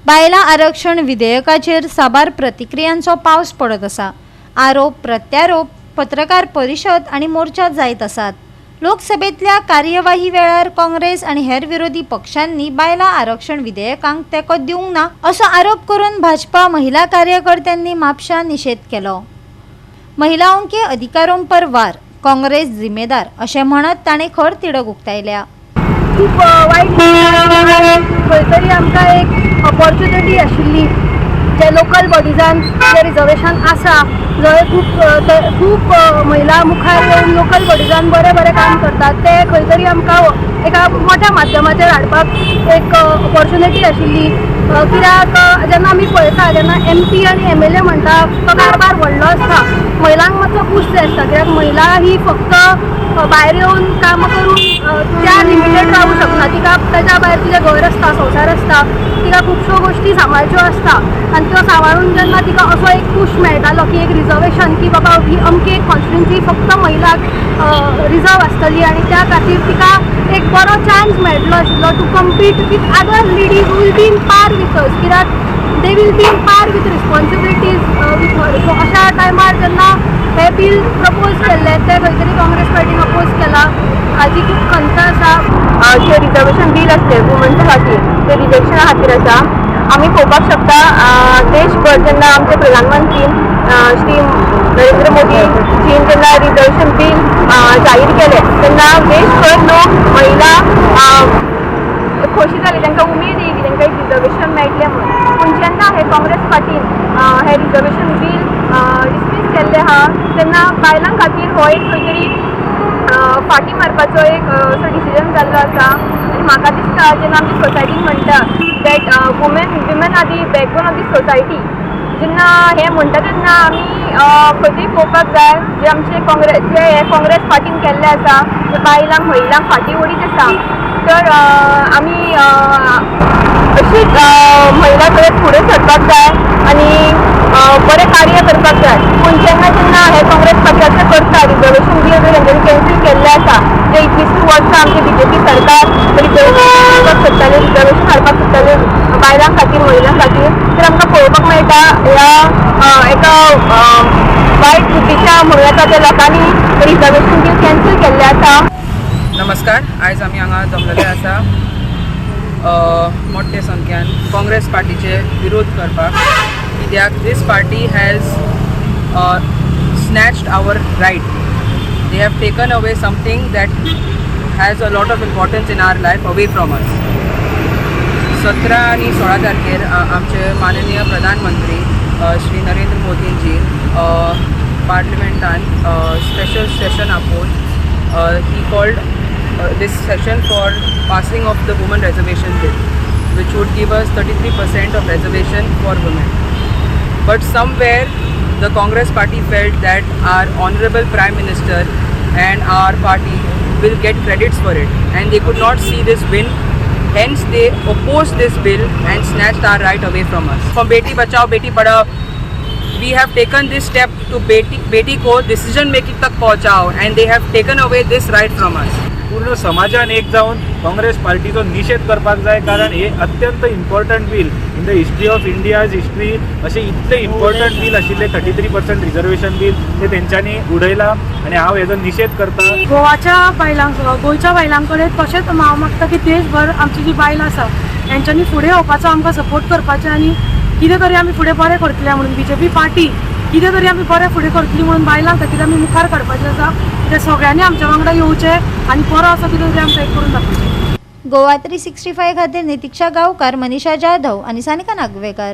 बायला आरक्षण विधेयकाचेर साबार प्रतिक्रियांचो पावस पडत आसा। आरोप प्रत्यारोप, पत्रकार परिशद आणि मोर्चा जायत आसात। लोकसभेतल्या कार्यवाही वेळार काँग्रेस आणि हेर विरोधी पक्षांनी बायला आरक्षण विधेयकांक तेको दिवंक ना असो आरोप करून भाजपा महिला कार्यकर्त्यांनी म्हापशा निषेध केलो। महिलाओं के अधिकारों पर वार, काँग्रेस जिम्मेदार अशें म्हणत ताणें खर तिडक उक्तायल्या। खूप वाईट खंय तरी आमकां एक ऑपॉर्च्युनिटी आशिल्ली जे लोकल बॉडीजान जे रिजर्वेशन आसा, जंय खूप महिला मुखार येवन लोकल बॉडीजान बरें काम करतात, ते खंय तरी आमकां एका मोठ्या माध्यमाचेर हाडपाक एक ऑपॉर्च्युनिटी आशिल्ली। कित्याक जेन्ना आमी पळयता, जेन्ना MP आनी MLA म्हणटा तो कारभार व्हडलो आसता, महिलांक मातसो खूश जाय आसता। कित्याक महिला ही फक्त भायर येवन काम करून त्या लिमिटेड रावूं शकना, तिका ताच्या भायर तिचें घर आसता, संवसार आसता, तिका खुबश्यो गोश्टी सांबाळच्यो आसता आनी त्यो सांबाळून जेन्ना तिका असो एक पूश मेळटालो की एक रिजर्वेशन की बाबा ही अमकी एक कॉन्स्टिट्युएन्सी फक्त महिलांक रिजर्व आसतली आनी त्या खातीर तिका एक बरो चान्स मेळटलो आशिल्लो to compete with other ladies who will be in par with us, कित्याक they will be in par with responsibilities with her. So अशा टायमार जेन्ना हे बील प्रपोज केल्लें ते खंय तरी काँग्रेस पार्टीन अपोज केला, हाजी खूब खंत आसा। जे रिजर्वेशन बील आसलें वुमन्सा खातीर ते रिजर्वेशना खातीर आसा। आमी पळोवपाक शकता देशभर जेन्ना आमचे प्रधानमंत्रीन श्री नरेंद्र मोदीजीन जेन्ना रिजर्वेशन बील जाहीर केलें तेन्ना देशभर लोक महिला खोशी जाली, तांकां उमेद येयली, तांकां एक रिजर्वेशन मेळटलें म्हणून। पूण जेन्ना हे काँग्रेस पार्टीन हे रिजर्वेशन बील डिसमीस केल्लें आहा तेन्ना बायलां खातीर हो एक खंय तरी फाटी मारपाचो एक असो डिसिजन जाल्लो आसा। आनी म्हाका दिसता जेन्ना आमची सोसायटीन म्हणटा that women are the backbone of the society, जेन्ना हे म्हणटा तेन्ना आमी खंय तरी पळोवपाक जाय जे आमचे हे काँग्रेस पार्टीन केल्लें आसा ते बायलांक महिलांक फाटी ओडीत आसा। तर आमी अशीच महिला कडेन फुडें सरपाक जाय आनी बरें कार्य करपाक जाय। पूण जेन्ना हे काँग्रेस पक्षाचे करता रिजर्वेशन बील जर तेंच्यांनी कॅन्सील केल्लें आसा, जे 21 वर्सां आमची BJP सरकार रिजर्वेशन हाडपाक सोदताले बायलां खातीर महिलां खातीर, तर आमकां पळोवपाक मेळटा ह्या एका वायट बुद्धीच्या म्हणूं येता त्या लोकांनी रिजर्वेशन बील कॅन्सील केल्लें आसा। नमस्कार, आयज आमी हांगा जमलेले आसा मोठ्या संख्यान काँग्रेस पार्टीचे विरोध करपाक, कित्याक this party has snatched our right. They have taken away something that has a lot of importance in our life away from us. 17 आणि 16 तारखेर आमचे माननीय प्रधानमंत्री श्री नरेंद्र मोदीजी पार्लिमेंटान स्पेशल सेशन आपोवन he called this session for passing of the women reservation bill, which would give us 33% of reservation for women. But somewhere the Congress party felt that our honorable Prime Minister and our party will get credits for it, and they could not see this win. Hence they opposed this bill and snatched our right away from us. From Beti Bachao Beti Padhao, we have taken this step to Beti ko decision making tak pahunchao, and they have taken away this right from us. पूर्ण समाजान एक जावन काँग्रेस पार्टीचो निषेध करपाक जाय, कारण हे अत्यंत important bill in the history of India's history. अशें इतलें इम्पॉर्टंट बील आशिल्लें 33% रिजर्वेशन बील ते तेंच्यांनी उडयलां आनी हांव हेजो निषेध करता। गोवाच्या गोंयच्या बायलां कडेन तशेंच हांव मागता की देशभर आमची जी बायलां आसा तेंच्यांनी फुडें येवपाचो, आमकां सपोर्ट करपाचें आनी कितें तरी आमी फुडें बरें करतले म्हणून BJP पार्टी कितें तरी आमी बरें फुडें करतली म्हणून बायलां खातीर आमी मुखार काडपाचें आसा। ते सगळ्यांनी आमच्या वांगडा येवचें आनी बरो असो कितें तरी आमकां एक करून दाखोवचें। गोवा 365 खातीर नितीक्षा गांवकार, मनीषा जाधव आणि सानिका नागवेकर।